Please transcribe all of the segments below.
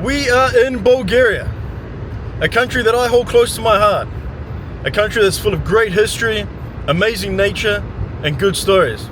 We are in Bulgaria, a country that I hold close to my heart, a country that's full of great history, amazing nature, and good stories.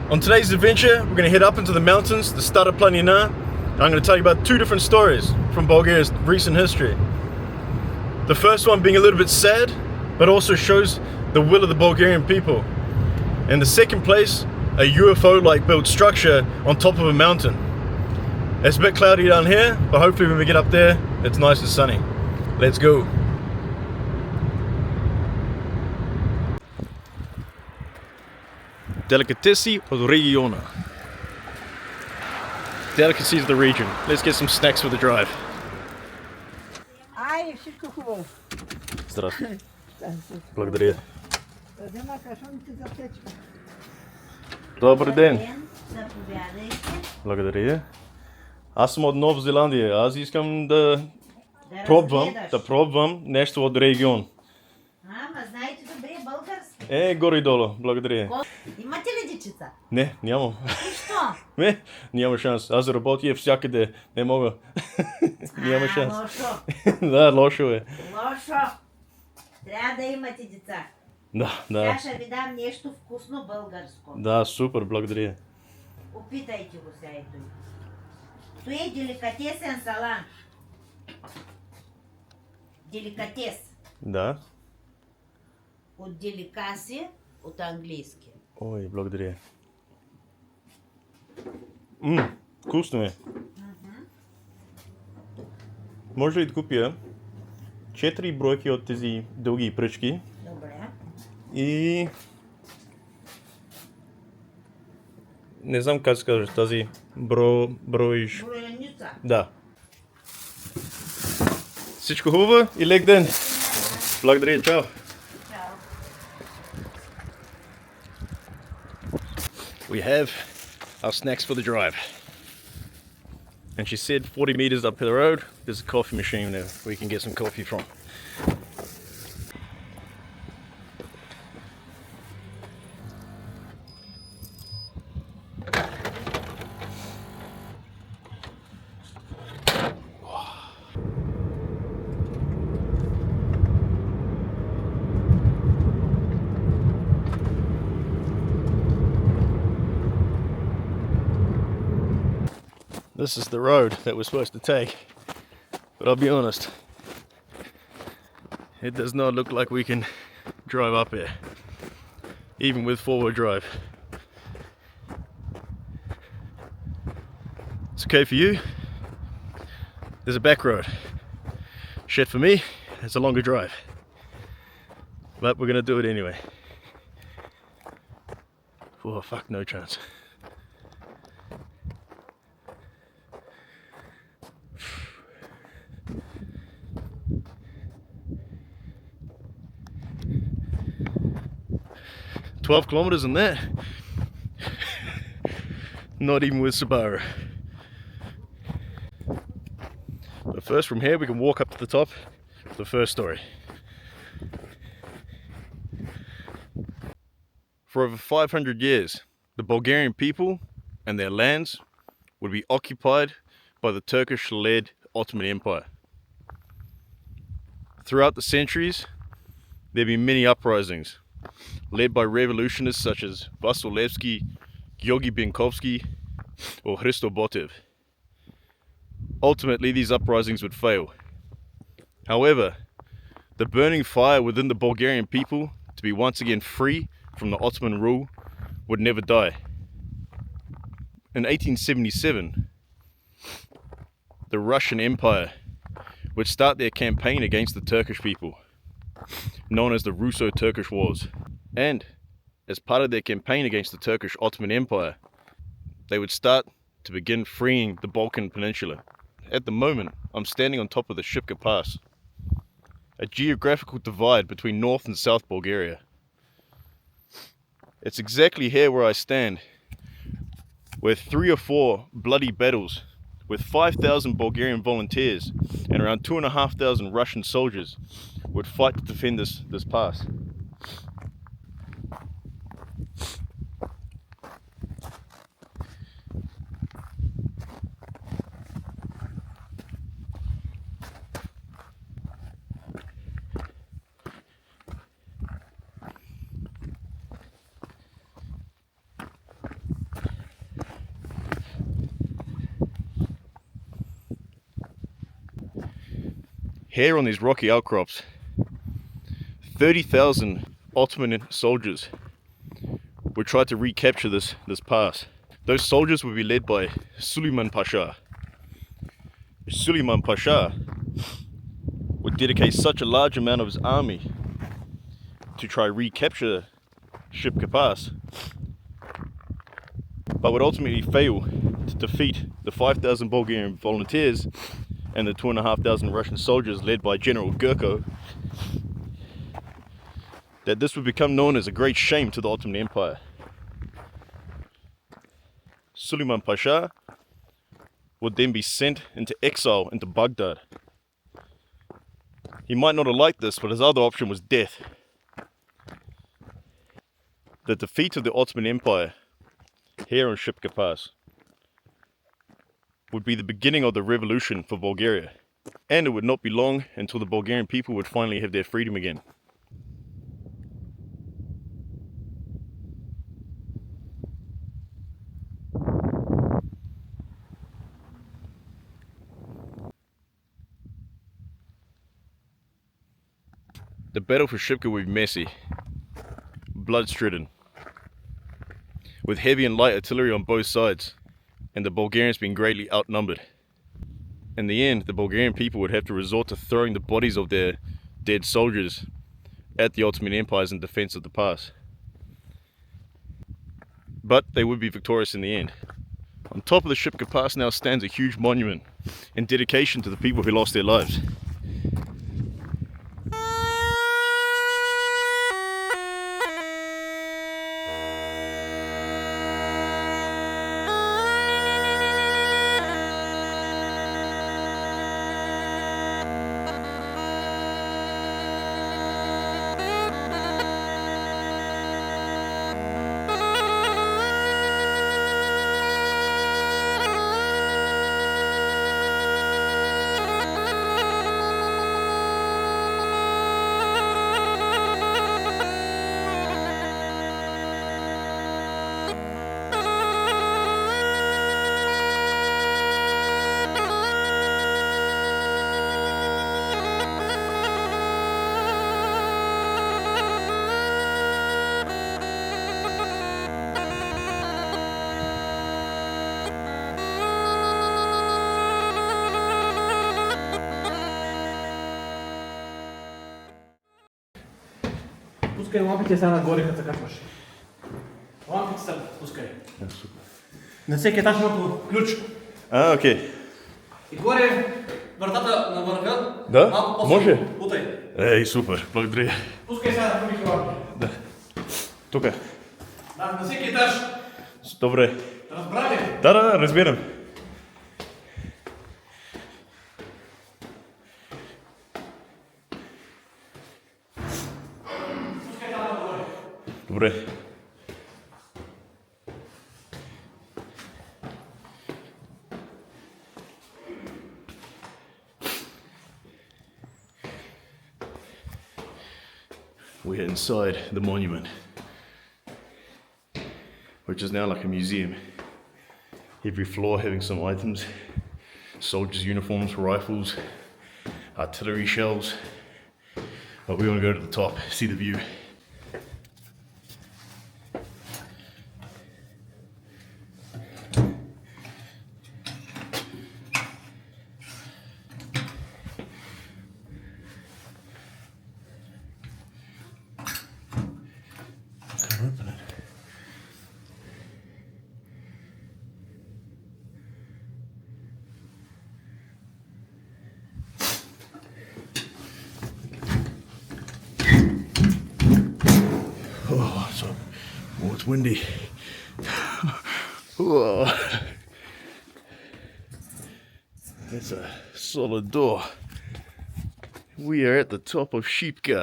On today's adventure, we're going to head up into the mountains, the Stara Planina, and I'm going to tell you about two different stories from Bulgaria's recent history. The first one being a little bit sad, but also shows the will of the Bulgarian people. And the second place, a UFO-like built structure on top of a mountain. It's a bit cloudy down here, but hopefully when we get up there, it's nice and sunny. Let's go. Delicatesi od regiona. Delicacies of the region. Let's get some snacks for the drive. Ай, всичко хубаво. Здравствуй. Благодаря. Взема кашоните за течка. Добър ден. Заповядайте. Благодаря. Аз съм от Нова Зеландия. Аз искам да пробвам нещо от регион. Ама знаете добре български. Горе-долу. Благодаря. Имате ли дечица? Не, нямам. И що? Не, няма шанс. Аз работя всякъде. Не мога. Няма шанс. Лошо. Да, лошо е. Лошо. Трябва да имате деца. Да. Сега ще ви дам нещо вкусно българско. Да, супер, благодаря. Опитайте го сега и той. Той е деликатесен салам. Деликатес. Да. От деликаси, от английски. Ой, благодаря. Вкусно е. Може ли да купя 4 бройки от тези дълги пръчки? Добре. И... не знам как се кажеш, тази броиш... Броеница. Да. Всичко хубаво и лек ден. Благодаря, чао. We have our snacks for the drive. And she said 40 meters up the road, there's a coffee machine there we can get some coffee from. This is the road that we're supposed to take, but I'll be honest, it does not look like we can drive up here, even with four-wheel drive. It's okay for you, there's a back road. Shit for me, it's a longer drive, but we're gonna do it anyway. Oh fuck, no chance. $12 kilometers in that. Not even with Subaru. But first from here we can walk up to the top of the first story. For over 500 years, the Bulgarian people and their lands would be occupied by the Turkish-led Ottoman Empire. Throughout the centuries, there have been many uprisings led by revolutionists such as Vasilevsky, Georgy Benkovsky, or Hristo Botev. Ultimately, these uprisings would fail. However, the burning fire within the Bulgarian people to be once again free from the Ottoman rule would never die. In 1877, the Russian Empire would start their campaign against the Turkish people, known as the Russo-Turkish Wars. And as part of their campaign against the Turkish Ottoman Empire, they would start to begin freeing the Balkan Peninsula. At the moment, I'm standing on top of the Shipka Pass, a geographical divide between North and South Bulgaria. It's exactly here where I stand, where 3 or 4 bloody battles with 5,000 Bulgarian volunteers and around 2,500 Russian soldiers would fight to defend this pass. Here on these rocky outcrops, 30,000 Ottoman soldiers would try to recapture this pass. Those soldiers would be led by Suleiman Pasha. Suleiman Pasha would dedicate such a large amount of his army to try recapture Shipka Pass, but would ultimately fail to defeat the 5,000 Bulgarian volunteers and the 2,500 Russian soldiers led by General Gurko, that this would become known as a great shame to the Ottoman Empire. Suleiman Pasha would then be sent into exile into Baghdad. He might not have liked this, but his other option was death. The defeat of the Ottoman Empire here on Shipka Pass would be the beginning of the revolution for Bulgaria, and it would not be long until the Bulgarian people would finally have their freedom again. The battle for Shipka would be messy, blood-stridden, with heavy and light artillery on both sides, and the Bulgarians being greatly outnumbered. In the end, the Bulgarian people would have to resort to throwing the bodies of their dead soldiers at the Ottoman Empire in defense of the pass. But they would be victorious in the end. On top of the Shipka Pass now stands a huge monument in dedication to the people who lost their lives. Пускай лампите сега нагоре, като се качваш. Лампите са, пускай. На всеки етаж има ключ. Окей. И горе вратата на върха, Да? малко по-силно. Може? Бутай. Ей, супер, благодаря. Пускай сега да помих лампи. Да. Тук. Да, на всеки етаж. Добре. Разбра ли? Да, разбирам. Пускай там нагоре. Добре. We're inside the monument, which is now like a museum. Every floor having some items, soldiers' uniforms, rifles, artillery shells. But we want to go to the top, see the view. Open it. Oh, it's windy. Oh. That's a solid door. We are at the top of Shipka.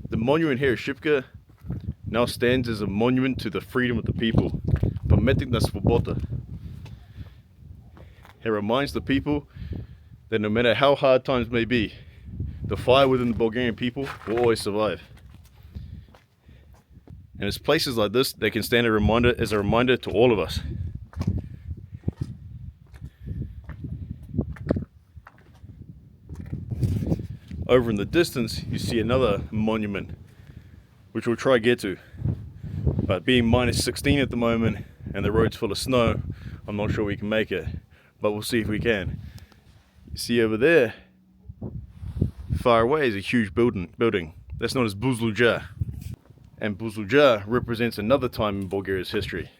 The monument here at Shipka now stands as a monument to the freedom of the people. Pamятник на свобода. It reminds the people that no matter how hard times may be, the fire within the Bulgarian people will always survive. And it's places like this that can stand as a reminder to all of us. Over in the distance, you see another monument, which we'll try to get to. But being minus 16 at the moment, and the road's full of snow, I'm not sure we can make it. But we'll see if we can. You see over there, far away, is a huge building. That's known as Buzludzha. And Buzludzha represents another time in Bulgaria's history,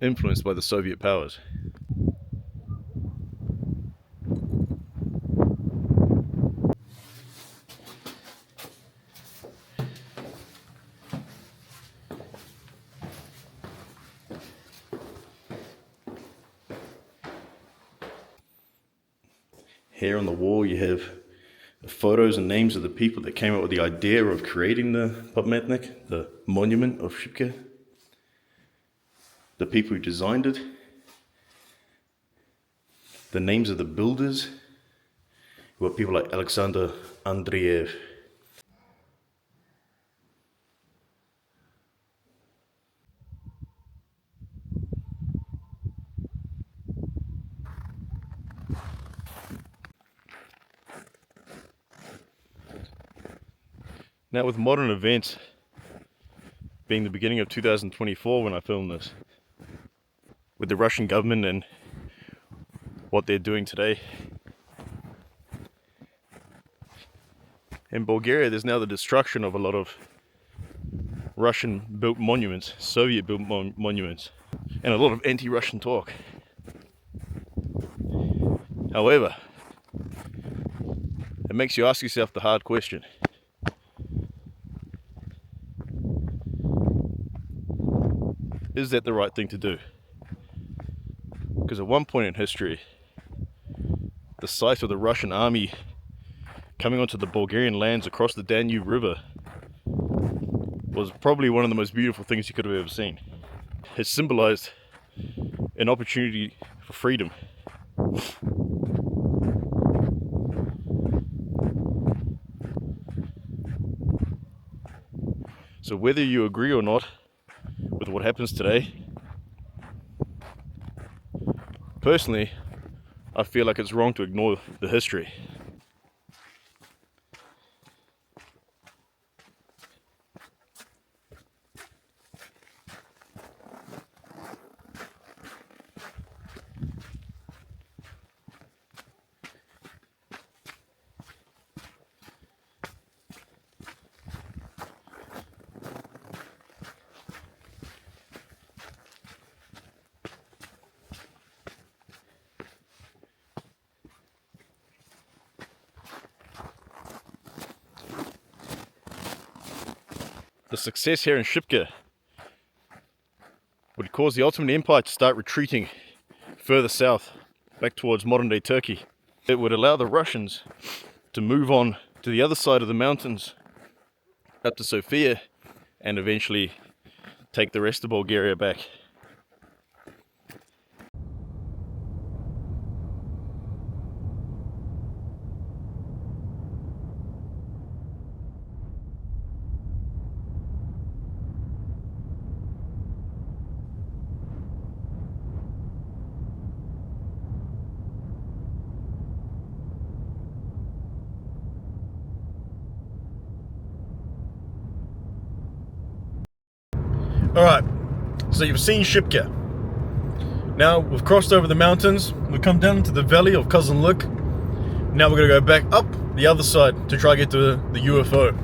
influenced by the Soviet powers. Here on the wall you have photos and names of the people that came up with the idea of creating the pamятник, the monument of Shipka. The people who designed it. The names of the builders, who are people like Alexander Andreev. Now, with modern events being the beginning of 2024 when I filmed this, with the Russian government and what they're doing today, in Bulgaria there's now the destruction of a lot of Russian-built monuments, Soviet-built monuments, and a lot of anti-Russian talk. However, it makes you ask yourself the hard question. Is that the right thing to do? Because at one point in history, the sight of the Russian army coming onto the Bulgarian lands across the Danube River was probably one of the most beautiful things you could have ever seen. It symbolized an opportunity for freedom. So whether you agree or not with what happens today, personally, I feel like it's wrong to ignore the history. The success here in Shipka would cause the Ottoman Empire to start retreating further south, back towards modern day Turkey. It would allow the Russians to move on to the other side of the mountains, up to Sofia, and eventually take the rest of Bulgaria back. Alright, so you've seen Shipka. Now we've crossed over the mountains, we've come down into the valley of Cousin Luke. Now we're going to go back up the other side to try to get to the UFO.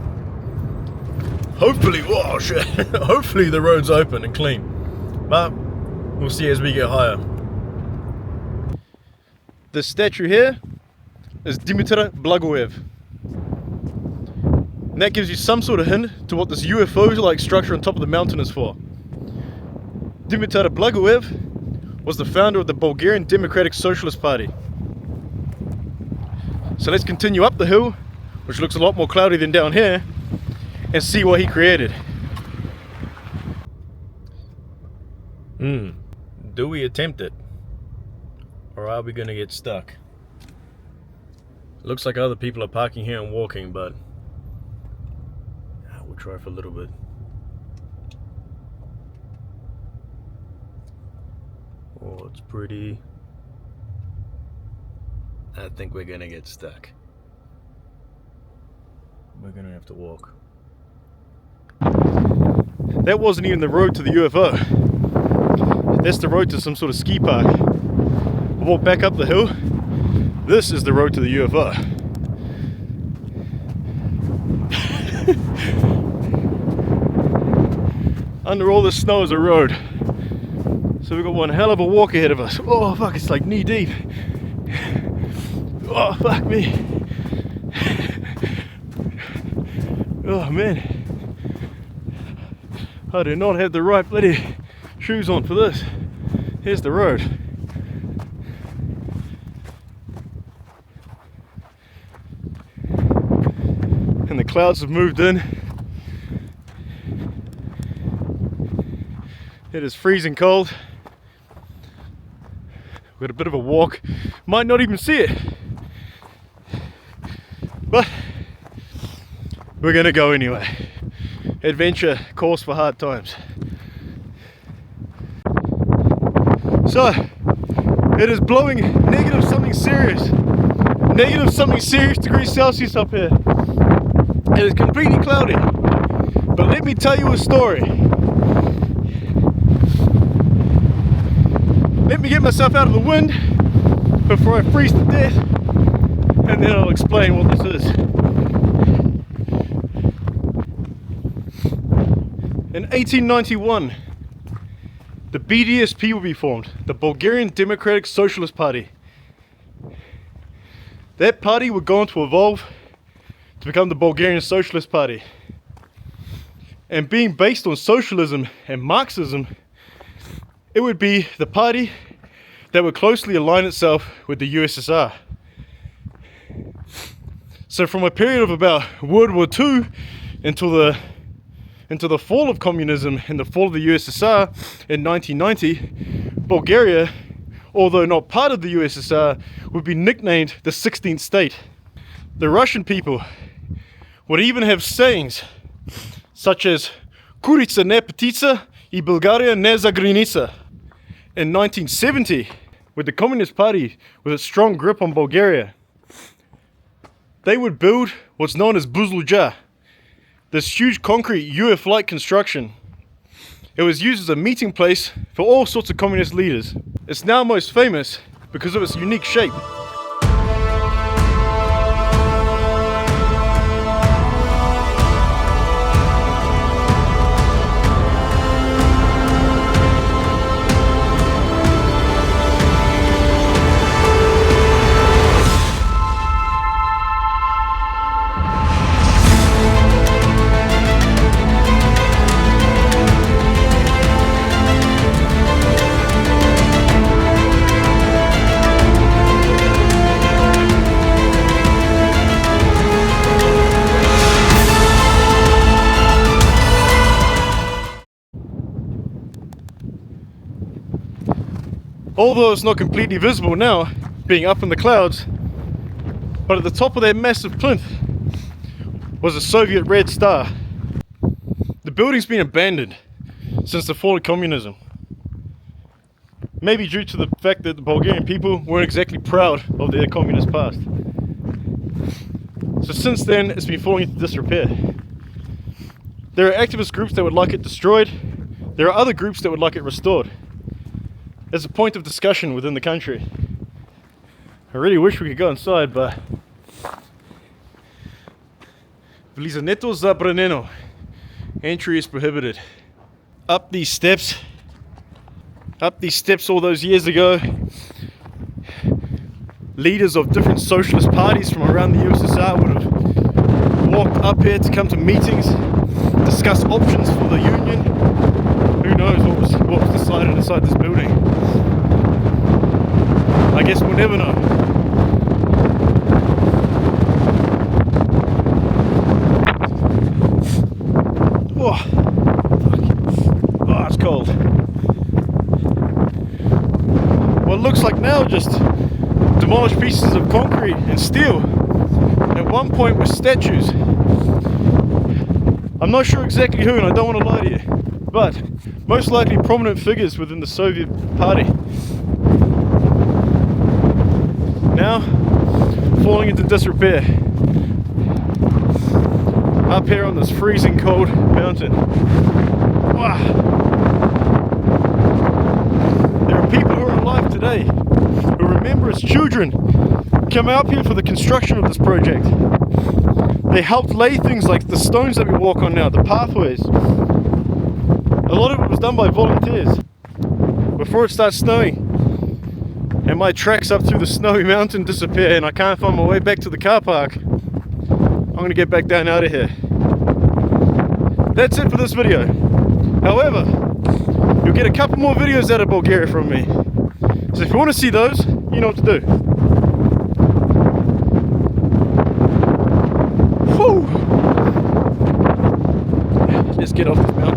Hopefully, whoa shit, hopefully the road's open and clean. But we'll see as we get higher. This statue here is Dimitar Blagoev. And that gives you some sort of hint to what this UFO-like structure on top of the mountain is for. Dimitar Blagoev was the founder of the Bulgarian Democratic Socialist Party. So let's continue up the hill, which looks a lot more cloudy than down here, and see what he created. Do we attempt it? Or are we gonna get stuck? Looks like other people are parking here and walking, but we'll try for a little bit. Oh, it's pretty. I think we're gonna get stuck. We're gonna have to walk. That wasn't even the road to the UFO. That's the road to some sort of ski park. I walked back up the hill. This is the road to the UFO. Under all this snow is a road. So we've got one hell of a walk ahead of us. Oh fuck, it's like knee deep. Oh fuck me. Oh man. I do not have the right bloody shoes on for this. Here's the road. And the clouds have moved in. It is freezing cold. We've got a bit of a walk. Might not even see it. But we're gonna go anyway. Adventure calls for hard times. So, it is blowing negative something serious degrees Celsius up here. It is completely cloudy. But let me tell you a story. Let me get myself out of the wind before I freeze to death, and then I'll explain what this is. In 1891, the BDSP will be formed, the Bulgarian Democratic Socialist Party. That party would go on to evolve to become the Bulgarian Socialist Party. And being based on socialism and Marxism, it would be the party that would closely align itself with the USSR. So from a period of about World War II until the fall of communism and the fall of the USSR in 1990, Bulgaria, although not part of the USSR, would be nicknamed the 16th state. The Russian people would even have sayings such as "Kurica ne ptica I Bulgaria ne za granica." In 1970, with the Communist Party with its strong grip on Bulgaria, they would build what's known as Buzludzha, this huge concrete UF-like construction. It was used as a meeting place for all sorts of communist leaders. It's now most famous because of its unique shape. Although it's not completely visible now, being up in the clouds, but at the top of that massive plinth was a Soviet Red Star. The building's been abandoned since the fall of communism. Maybe due to the fact that the Bulgarian people weren't exactly proud of their communist past. So since then, it's been falling into disrepair. There are activist groups that would like it destroyed. There are other groups that would like it restored. It's a point of discussion within the country. I really wish we could go inside, but Влизането забранено. Entry is prohibited. Up these steps all those years ago, leaders of different socialist parties from around the USSR would have walked up here to come to meetings, discuss options for the union. Who knows what was decided inside this building? I guess we'll never know. demolished pieces of concrete and steel. At one point were statues. I'm not sure exactly who, and I don't want to lie to you, but most likely prominent figures within the Soviet party. Now, falling into disrepair. Up here on this freezing cold mountain. Wow. There are people who are alive today who remember as children come out here for the construction of this project. They helped lay things like the stones that we walk on now, the pathways. A lot of it was done by volunteers. Before it starts snowing and my tracks up through the snowy mountain disappear and I can't find my way back to the car park, I'm gonna get back down out of here. That's it for this video. However, you'll get a couple more videos out of Bulgaria from me. So if you want to see those, you know what to do. Whew. Let's get off this mountain.